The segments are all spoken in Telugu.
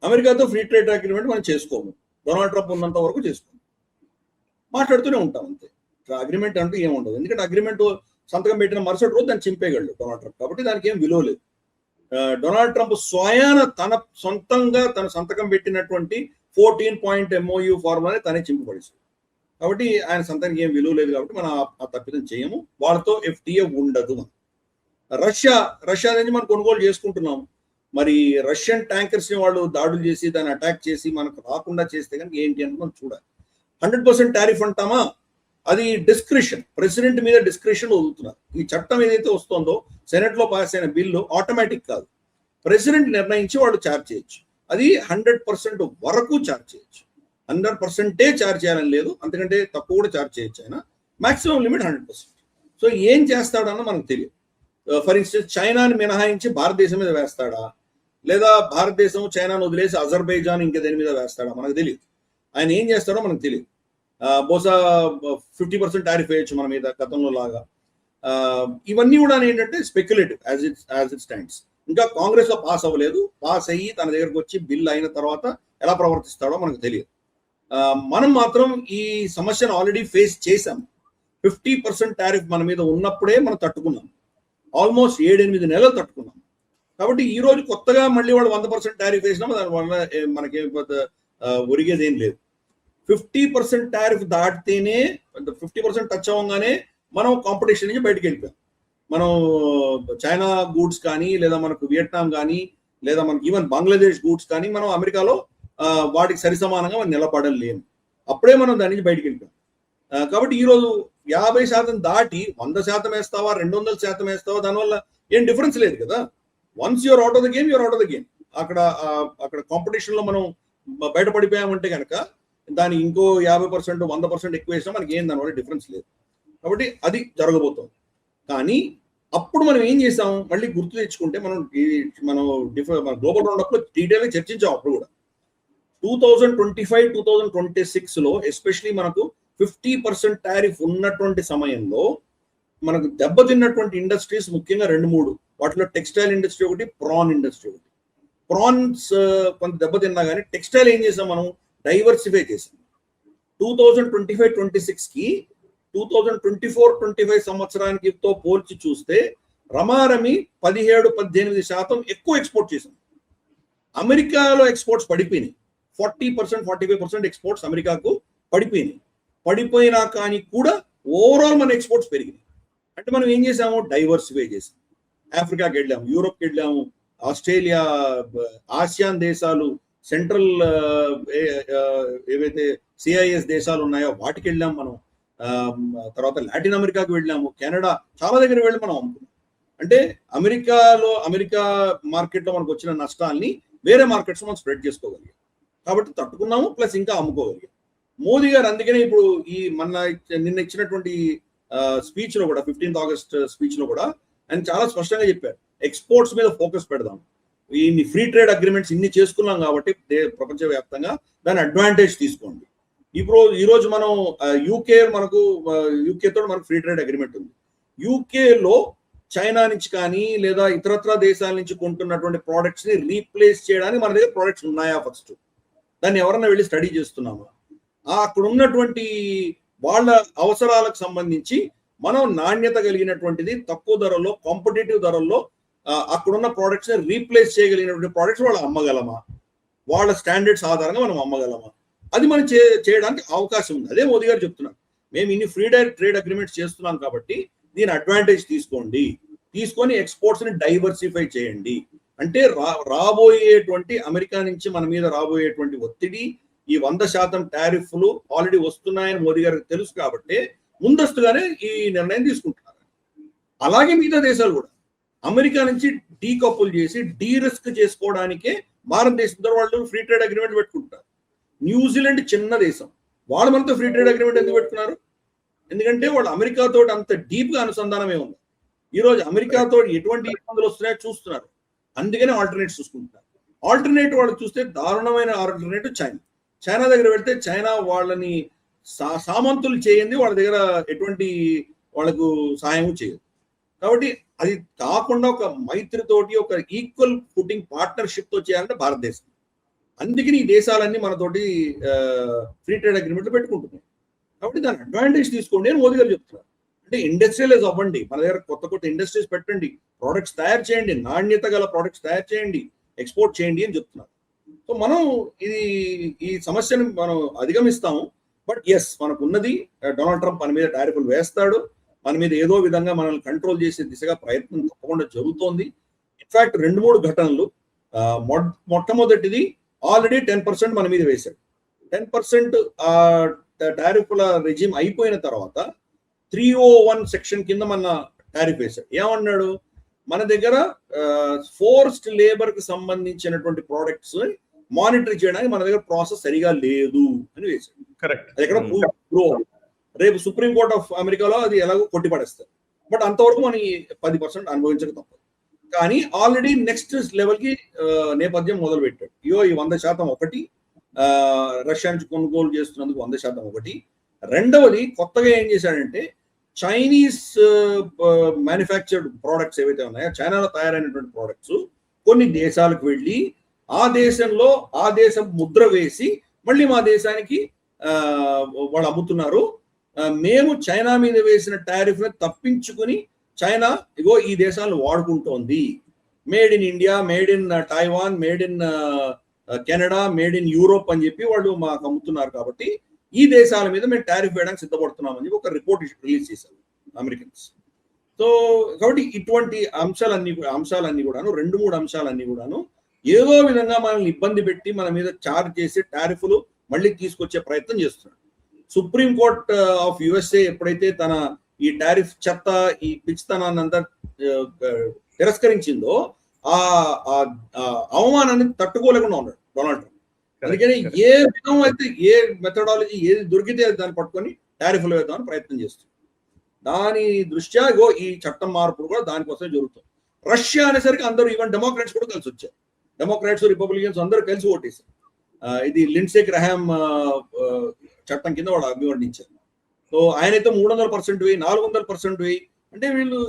అమెరికాతో ఫ్రీ ట్రేడ్ అగ్రిమెంట్ మనం చేసుకోము, డొనాల్డ్ ట్రంప్ ఉన్నంత వరకు చేసుకోము, మాట్లాడుతూనే ఉంటాం అంతే. అగ్రిమెంట్ అంటూ ఏముండదు, ఎందుకంటే అగ్రిమెంట్ సంతకం పెట్టిన మరుసటి రోజు దాన్ని చింపేయగలడు డొనాల్డ్ ట్రంప్, కాబట్టి దానికి ఏం విలువ లేదు. డొనాల్డ్ ట్రంప్ స్వయాన తన సొంతంగా తన సంతకం పెట్టినటువంటి 14 పాయింట్ MOU ఫార్ములాని తనే చింపబడేసాడు. కాబట్టి ఆయన సంతకానికి ఏం విలువ లేదు, కాబట్టి మనం ఆ తప్పిదం చేయము. వాళ్ళతో FTA ఉండదు. రష్యా నుంచి మనం కొనుగోలు చేసుకుంటున్నాము. మరి రష్యన్ ట్యాంకర్స్ ని వాళ్ళు దాడులు చేసి దాన్ని అటాక్ చేసి మనకు రాకుండా చేస్తే కనుక ఏంటి అంటే మనం చూడాలి. 100% టారిఫ్ అంటామా, అది డిస్క్రిషన్, ప్రెసిడెంట్ మీద డిస్క్రిషన్ వదులుతున్నారు. ఈ చట్టం ఏదైతే వస్తుందో సెనెట్ లో పాస్ అయిన బిల్లు ఆటోమేటిక్ కాదు, ప్రెసిడెంట్ నిర్ణయించి వాళ్ళు ఛార్జ్ చేయొచ్చు. అది 100% వరకు ఛార్జ్ చేయొచ్చు. 100% ఛార్జ్ చేయాలని లేదు, అంతకంటే తక్కువ కూడా ఛార్జ్ చేయొచ్చు. అయినా మాక్సిమం లిమిట్ 100%. సో ఏం చేస్తాడన్న మనకు తెలియదు. ఫర్ ఇన్స్టెన్స్ చైనాని మినహాయించి భారతదేశం మీద వేస్తాడా, లేదా భారతదేశం చైనాను వదిలేసి అజర్బైజాన్ ఇంకా దేని మీద వేస్తాడా మనకు తెలియదు. ఆయన ఏం చేస్తాడో మనకు తెలియదు. బహుశా 50% టారిఫ్ వేయచ్చు మన మీద గతంలో లాగా. ఇవన్నీ కూడా ఏంటంటే స్పెక్యులేటివ్ యాజ్ ఇట్ స్టాండ్స్. ఇంకా కాంగ్రెస్ లో పాస్ అవ్వలేదు, పాస్ అయ్యి తన దగ్గరకు వచ్చి బిల్ అయిన తర్వాత ఎలా ప్రవర్తిస్తాడో మనకు తెలియదు. మనం మాత్రం ఈ సమస్యను ఆల్రెడీ ఫేస్ చేశాం. 50% టారిఫ్ మన మీద ఉన్నప్పుడే మనం తట్టుకున్నాం, ఆల్మోస్ట్ 7-8 నెలలు తట్టుకున్నాం. కాబట్టి ఈ రోజు కొత్తగా మళ్ళీ వాళ్ళు 100% టారిఫ్ వేసినా దానివల్ల మనకేం ఒరిగేది ఏం లేదు. 50% టారిఫ్ దాటితేనే, 50% టచ్ అవ్వగానే మనం కాంపిటీషన్ నుంచి బయటకు వెళ్ళిపోయాం. మనం చైనా గూడ్స్ కానీ, లేదా మనకు వియట్నాం కానీ, లేదా మనకి ఈవెన్ బంగ్లాదేశ్ గూడ్స్ కానీ మనం అమెరికాలో వాటికి సరి సమానంగా మనం నిలబడలేము. అప్పుడే మనం దాని నుంచి బయటకు వెళ్ళిపోయాం. కాబట్టి ఈరోజు 50% దాటి 100% వేస్తావా, 200% వేస్తావా, దానివల్ల ఏం డిఫరెన్స్ లేదు కదా. Once you're out of the game, you're out of the game. అక్కడ కాంపిటీషన్ లో మనం బయటపడిపోయామంటే కనుక దాని ఇంకో 50%, 100% ఎక్కువ వేసినా మనకి ఏం దానివల్ల డిఫరెన్స్ లేదు. కాబట్టి అది జరగబోతుంది. కానీ అప్పుడు మనం ఏం చేసాం, మళ్ళీ గుర్తు తెచ్చుకుంటే మనం గ్లోబల్ రౌండప్ లో డీటెయిల్గా చర్చించాం. అప్పుడు కూడా 2025, 2026 లో ఎస్పెషలీ మనకు 50% టారిఫ్ ఉన్నటువంటి సమయంలో మనకు దెబ్బతిన్నటువంటి ఇండస్ట్రీస్ ముఖ్యంగా 2-3, వాటిలో టెక్స్టైల్ ఇండస్ట్రీ ఒకటి, ప్రాన్ ఇండస్ట్రీ ఒకటి. ప్రాన్స్ కొంత దెబ్బతిన్నా కానీ టెక్స్టైల్ ఏం చేసాం, మనం డైవర్సిఫై చేసాం. 2025-26 కి 2024-25 సంవత్సరానికి తో పోల్చి చూస్తే రమారమి 17-18% ఎక్కువ ఎక్స్పోర్ట్ చేసాం. అమెరికాలో ఎక్స్పోర్ట్స్ పడిపోయినాయి. 40%-45% ఎక్స్పోర్ట్స్ అమెరికాకు పడిపోయినాయి. పడిపోయినా కానీ కూడా ఓవరాల్ మన ఎక్స్పోర్ట్స్ పెరిగినాయి. అంటే మనం ఏం చేసాము, డైవర్సిఫై చేసాం. ఆఫ్రికాకి వెళ్ళాము, యూరోప్కి వెళ్ళాము, ఆస్ట్రేలియా, ఆసియాన్ దేశాలు, సెంట్రల్ ఏవైతే CIS దేశాలు ఉన్నాయో వాటికి వెళ్ళాం మనం. తర్వాత లాటిన్ అమెరికాకి వెళ్ళాము, కెనడా, చాలా దగ్గర వెళ్ళి మనం అమ్ముకున్నాం. అంటే అమెరికా మార్కెట్లో మనకు వచ్చిన నష్టాల్ని వేరే మార్కెట్స్ మనం స్ప్రెడ్ చేసుకోగలిగాం. కాబట్టి తట్టుకున్నాము, ప్లస్ ఇంకా అమ్ముకోగలిగాం. మోదీ గారు అందుకనే ఇప్పుడు నిన్న ఇచ్చినటువంటి స్పీచ్ లో కూడా, 15th ఆగస్ట్ స్పీచ్ లో కూడా ఆయన చాలా స్పష్టంగా చెప్పారు, ఎక్స్పోర్ట్స్ మీద ఫోకస్ పెడదాం. ఇన్ని ఫ్రీ ట్రేడ్ అగ్రిమెంట్స్ ఇన్ని చేసుకున్నాం కాబట్టి ప్రపంచవ్యాప్తంగా దాని అడ్వాంటేజ్ తీసుకోండి. ఈ రోజు మనం యూకేతో మనకు ఫ్రీ ట్రేడ్ అగ్రిమెంట్ ఉంది. యూకేలో చైనా నుంచి కానీ లేదా ఇతరత్ర దేశాల నుంచి కొంటున్నటువంటి ప్రోడక్ట్స్ ని రీప్లేస్ చేయడానికి మన దగ్గర ప్రోడక్ట్స్ ఉన్నాయా, ఫస్ట్ దాన్ని ఎవరన్నా వెళ్ళి స్టడీ చేస్తున్నామా, అక్కడ ఉన్నటువంటి వాళ్ళ అవసరాలకు సంబంధించి మనం నాణ్యత కలిగినటువంటిది తక్కువ ధరల్లో, కాంపిటేటివ్ ధరల్లో అక్కడున్న ప్రోడక్ట్స్ ని రీప్లేస్ చేయగలిగినటువంటి ప్రోడక్ట్స్ వాళ్ళు అమ్మగలమా, వాళ్ళ స్టాండర్డ్స్ ఆధారంగా మనం అమ్మగలమా, అది మనం చేయడానికి అవకాశం ఉంది. అదే మోదీ గారు చెప్తున్నారు, మేము ఇన్ని ఫ్రీ ట్రేడ్ అగ్రిమెంట్స్ చేస్తున్నాం కాబట్టి దీని అడ్వాంటేజ్ తీసుకొని ఎక్స్పోర్ట్స్ ని డైవర్సిఫై చేయండి. అంటే రాబోయేటువంటి అమెరికా నుంచి మన మీద రాబోయేటువంటి ఒత్తిడి, ఈ 100% టారిఫ్లు ఆల్రెడీ వస్తున్నాయని మోదీ గారికి తెలుసు కాబట్టి ముందస్తుగానే ఈ నిర్ణయం తీసుకుంటున్నారు. అలాగే మిగతా దేశాలు కూడా అమెరికా నుంచి డీకపుల్ చేసి రిస్క్ చేసుకోవడానికే భారతదేశంతో వాళ్ళు ఫ్రీ ట్రేడ్ అగ్రిమెంట్ పెట్టుకుంటారు. న్యూజిలాండ్ చిన్న దేశం, వాళ్ళు మనతో ఫ్రీ ట్రేడ్ అగ్రిమెంట్ ఎందుకు పెట్టుకున్నారు? ఎందుకంటే వాళ్ళు అమెరికాతో అంత డీప్ గా అనుసంధానమే ఉంది. ఈ రోజు అమెరికాతో ఎటువంటి ఇబ్బందులు వస్తున్నాయో చూస్తున్నారు, అందుకనే ఆల్టర్నేట్ చూసుకుంటున్నారు. ఆల్టర్నేట్ వాళ్ళు చూస్తే దారుణమైన ఆల్టర్నేటివ్ చైనా దగ్గర వెళ్తే చైనా వాళ్ళని సామంతులు చేయండి, వాళ్ళ దగ్గర ఎటువంటి వాళ్ళకు సహాయం చేయదు. కాబట్టి అది కాకుండా ఒక మైత్రితోటి ఒక ఈక్వల్ ఫుటింగ్ పార్ట్నర్షిప్ తో చేయాలంటే భారతదేశం. అందుకని ఈ దేశాలన్నీ మనతోటి ఫ్రీ ట్రేడ్ అగ్రిమెంట్లు పెట్టుకుంటున్నాయి. కాబట్టి దాని అడ్వాంటేజ్ తీసుకోండి అని మోదీ గారు చెప్తున్నారు. అంటే ఇండస్ట్రియలైజ్ అవ్వండి, మన దగ్గర కొత్త ఇండస్ట్రీస్ పెట్టండి, ప్రోడక్ట్స్ తయారు చేయండి, నాణ్యత గల ప్రోడక్ట్స్ తయారు చేయండి, ఎక్స్పోర్ట్ చేయండి అని చెప్తున్నారు. సో మనం ఈ సమస్యను మనం అధిగమిస్తాము. బట్ ఎస్, మనకు ఉన్నది డొనాల్డ్ ట్రంప్ మన మీద టారిఫ్లు వేస్తాడు, మన మీద ఏదో విధంగా మనల్ని కంట్రోల్ చేసే దిశగా ప్రయత్నం తప్పకుండా జరుగుతోంది. ఇన్ఫాక్ట్ 2-3 ఘటనలు. మొట్టమొదటిది ఆల్రెడీ 10% మన మీద వేశాడు. 10% టారిఫ్ల రెజిమ్ అయిపోయిన తర్వాత 301 సెక్షన్ కింద మన టారిఫ్ వేశాడు. ఏమన్నాడు, మన దగ్గర ఫోర్స్డ్ లేబర్ కి సంబంధించినటువంటి ప్రోడక్ట్స్ మానిటర్ చేయడానికి మన దగ్గర ప్రాసెస్ సరిగా లేదు అని వేశాడు. కరెక్ట్. అది ఎక్కడ ప్రూవ్ రేపు సుప్రీంకోర్ట్ ఆఫ్ అమెరికాలో అది ఎలాగో కొట్టిపడేస్తారు. బట్ అంతవరకు మనం 10% అనుభవించక తప్పదు. కానీ ఆల్రెడీ నెక్స్ట్ లెవెల్ కి నేపథ్యం మొదలు పెట్టాడు. ఈ 100% ఒకటి, రష్యా నుంచి కొనుగోలు చేస్తున్నందుకు 100% ఒకటి. రెండవది కొత్తగా ఏం చేశాడంటే, చైనీస్ మ్యానుఫ్యాక్చర్డ్ ప్రోడక్ట్స్ ఏవైతే ఉన్నాయో, చైనాలో తయారైనటువంటి ప్రోడక్ట్స్ కొన్ని దేశాలకు వెళ్ళి ఆ దేశంలో ఆ దేశం ముద్ర వేసి మళ్ళీ మా దేశానికి వాళ్ళు అమ్ముతున్నారు. మేము చైనా మీద వేసిన టారిఫ్ ని తప్పించుకుని చైనా ఇగో ఈ దేశాలను వాడుకుంటోంది. Made in India, made in Taiwan, made in Canada, made in Europe అని చెప్పి వాళ్ళు మాకు అమ్ముతున్నారు. కాబట్టి ఈ దేశాల మీద మేము టారిఫ్ వేయడానికి సిద్ధపడుతున్నామని చెప్పి ఒక రిపోర్ట్ రిలీజ్ చేశారు అమెరికన్స్. సో కాబట్టి ఇటువంటి అంశాలన్నీ కూడాను 2-3 అంశాలన్నీ కూడాను ఏదో విధంగా మనల్ని ఇబ్బంది పెట్టి మన మీద చార్జ్ చేసి టారిఫ్లు మళ్ళీ తీసుకొచ్చే ప్రయత్నం చేస్తున్నాడు. సుప్రీంకోర్ట్ ఆఫ్ యుఎస్ఏ ఎప్పుడైతే తన ఈ టారిఫ్ చెత్త, ఈ పిచ్చితనాన్ని అంతా తిరస్కరించిందో ఆ అవమానాన్ని తట్టుకోలేకుండా ఉన్నాడు డొనాల్డ్ ట్రంప్. అందుకని ఏ విధం అయితే, ఏ మెథడాలజీ ఏది దొరికితే దాన్ని పట్టుకొని టారిఫ్లు వేద్దామని ప్రయత్నం చేస్తుంది. దాని దృష్ట్యా ఈ చట్టం మార్పులు కూడా దానికోసమే జరుగుతుంది. రష్యా అనేసరికి అందరూ, ఈవెన్ డెమోక్రాట్స్ కూడా కలిసి వచ్చారు. డెమోక్రాట్స్, రిపబ్లికన్స్ అందరూ కలిసి ఓటేశారు. ఇది లిండ్సే గ్రహాం చట్టం కింద వాళ్ళు అభివర్ణించారు. సో ఆయనైతే 300% వేయి, 400% వేయి అంటే వీళ్ళు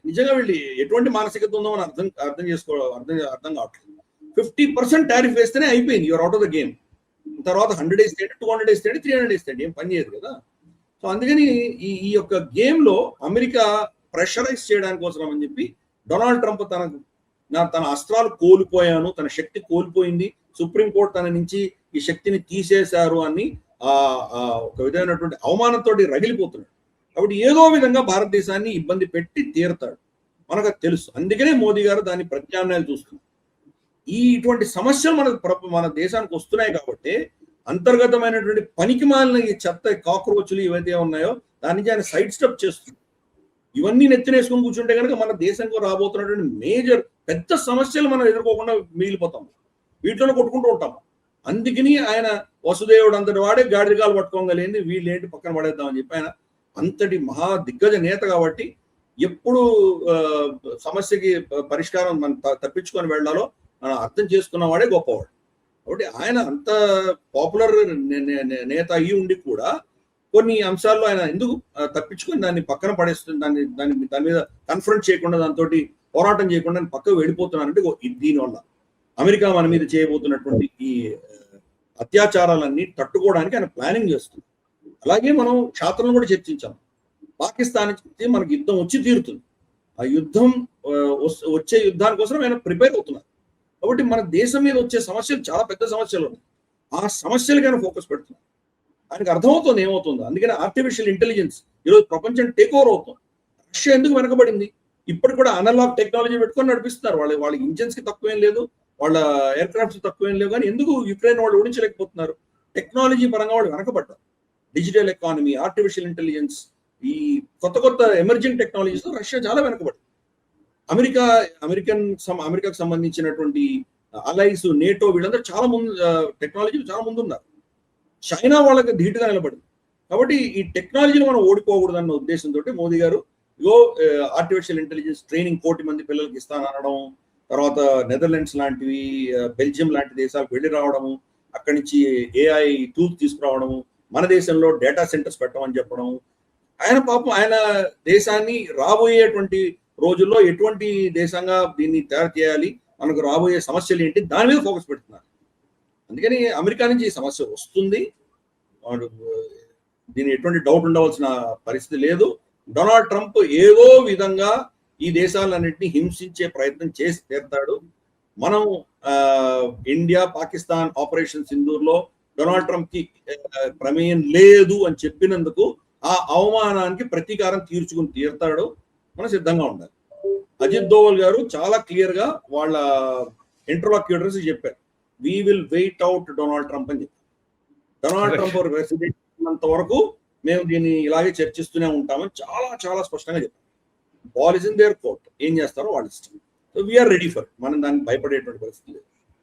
నిజంగా వీళ్ళు ఎటువంటి మానసికత ఉందో మనం అర్థం కావట్లేదు. 50% టారిఫ్ వేస్తేనే అయిపోయింది, you're out of the game. తర్వాత 100 వేస్తే 200 వేస్తే 300 వేస్తే ఏం పని చేయదు కదా. సో అందుకని ఈ యొక్క గేమ్ లో అమెరికా ప్రెషరైజ్ చేయడానికి కోసం అని చెప్పి డొనాల్డ్ ట్రంప్ తన అస్త్రాలు కోల్పోయాను, తన శక్తి కోల్పోయింది, సుప్రీంకోర్టు తన నుంచి ఈ శక్తిని తీసేశారు అని ఒక విధమైనటువంటి అవమానంతో రగిలిపోతున్నాడు. కాబట్టి ఏదో విధంగా భారతదేశాన్ని ఇబ్బంది పెట్టి తీరుతాడు, మనకు తెలుసు. అందుకనే మోదీ గారు దాని ప్రత్యామ్నాయాలు చూస్తున్నారు. ఇటువంటి సమస్యలు మన దేశానికి వస్తున్నాయి కాబట్టి అంతర్గతమైనటువంటి పనికి మాలిన ఈ చెత్త కాక్రోచ్లు ఏవైతే ఉన్నాయో దాని నుంచి ఆయన సైడ్ స్టెప్ చేస్తుంది. ఇవన్నీ నెత్తినేసుకొని కూర్చుంటే కనుక మన దేశంలో రాబోతున్నటువంటి మేజర్ పెద్ద సమస్యలు మనం ఎదుర్కోకుండా మిగిలిపోతాం, వీటిలోనే కొట్టుకుంటూ ఉంటాం. అందుకని ఆయన వసుదేవుడు అంతటి వాడే గాడిగాలు పట్టుకోగలిగింది, వీళ్ళేంటి పక్కన పడేద్దామని చెప్పి ఆయన అంతటి మహా దిగ్గజ నేత కాబట్టి ఎప్పుడు సమస్యకి పరిష్కారం మనం తప్పించుకొని వెళ్ళాలో మనం అర్థం చేసుకున్నవాడే గొప్పవాడు. కాబట్టి ఆయన అంత పాపులర్ నేత అయ్యి ఉండి కూడా కొన్ని అంశాల్లో ఆయన ఎందుకు తప్పించుకొని దాన్ని పక్కన పడేస్తుంది, దాని మీద కన్ఫ్రంట్ చేయకుండా, దాంతో పోరాటం చేయకుండా పక్కకు వెళ్ళిపోతున్నానంటే దీనివల్ల అమెరికా మన మీద చేయబోతున్నటువంటి ఈ అత్యాచారాలన్నీ తట్టుకోవడానికి ఆయన ప్లానింగ్ చేస్తుంది. అలాగే మనం క్షాత్రం కూడా చర్చించాం. పాకిస్తాన్ మనకి యుద్ధం వచ్చి తీరుతుంది, ఆ యుద్ధం వచ్చే యుద్ధాని కోసం ఆయన ప్రిపేర్ అవుతున్నారు. కాబట్టి మన దేశం మీద వచ్చే సమస్యలు చాలా పెద్ద సమస్యలు ఉన్నాయి, ఆ సమస్యలకైనా ఫోకస్ పెడుతున్నారు. ఆయనకు అర్థమవుతుంది ఏమవుతుందో. అందుకని ఆర్టిఫిషియల్ ఇంటెలిజెన్స్ ఈరోజు ప్రపంచం టేక్ ఓవర్ అవుతుంది. రష్యా ఎందుకు వెనకబడింది? ఇప్పుడు కూడా అనలాగ్ టెక్నాలజీ పెట్టుకొని నడిపిస్తున్నారు. వాళ్ళ ఇంజన్స్ కి తక్కువేం లేదు, వాళ్ళ ఎయిర్ క్రాఫ్ట్స్ తక్కువేం లేవు. కానీ ఎందుకు యుక్రెయిన్ వాళ్ళు ఓడించలేకపోతున్నారు? టెక్నాలజీ పరంగా వాళ్ళు వెనకబడ్డారు. డిజిటల్ ఎకానమీ, ఆర్టిఫిషియల్ ఇంటెలిజెన్స్, ఈ కొత్త ఎమర్జింగ్ టెక్నాలజీస్ రష్యా చాలా వెనకబడింది. అమెరికాకు సంబంధించినటువంటి అలైస్, నేటో వీళ్ళందరూ చాలా ముందు టెక్నాలజీ చాలా ముందు ఉన్నారు. చైనా వాళ్ళకి ధీటుగా నిలబడింది. కాబట్టి ఈ టెక్నాలజీని మనం ఓడిపోకూడదు అన్న ఉద్దేశంతో మోదీ గారు ఆర్టిఫిషియల్ ఇంటెలిజెన్స్ ట్రైనింగ్ 1 కోటి మంది పిల్లలకి ఇస్తానడం, తర్వాత నెదర్లాండ్స్ లాంటివి, బెల్జియం లాంటి దేశాలకు వెళ్ళి రావడము, అక్కడి నుంచి ఏఐ టూల్స్ తీసుకురావడము, మన దేశంలో డేటా సెంటర్స్ పెట్టమని చెప్పడం. ఆయన దేశాన్ని రాబోయేటువంటి రోజుల్లో ఎటువంటి దేశంగా దీన్ని తయారు చేయాలి, మనకు రాబోయే సమస్యలు ఏంటి, దాని మీద ఫోకస్ పెడుతున్నారు. అందుకని అమెరికా నుంచి ఈ సమస్య వస్తుంది, దీని ఎటువంటి డౌట్ ఉండవలసిన పరిస్థితి లేదు. డొనాల్డ్ ట్రంప్ ఏదో విధంగా ఈ దేశాలన్నింటినీ హింసించే ప్రయత్నం చేసి తీరుతాడు. మనం ఇండియా పాకిస్తాన్ ఆపరేషన్ సింధూర్లో డొనాల్డ్ ట్రంప్ కి ప్రమేయం లేదు అని చెప్పినందుకు ఆ అవమానానికి ప్రతీకారం తీర్చుకుని తీరుతాడు. మనం సిద్ధంగా ఉండాలి. అజిత్ దోవల్ గారు చాలా క్లియర్ గా వాళ్ళ ఇంటర్లాక్యూటర్స్ చెప్పారు, we will wait out Donald Trump అని చెప్పారు. డొనాల్డ్ ట్రంప్ రెసిడెంట్ ఉన్నంత వరకు మేము దీన్ని ఇలాగే చర్చిస్తూనే ఉంటామని చాలా చాలా స్పష్టంగా చెప్పారు. Ball is in there court, ఏం చేస్తారో వాళ్ళ ఇష్టం. సో వీఆర్ రెడీ ఫర్, మనం దానికి భయపడేటువంటి పరిస్థితి లేదు.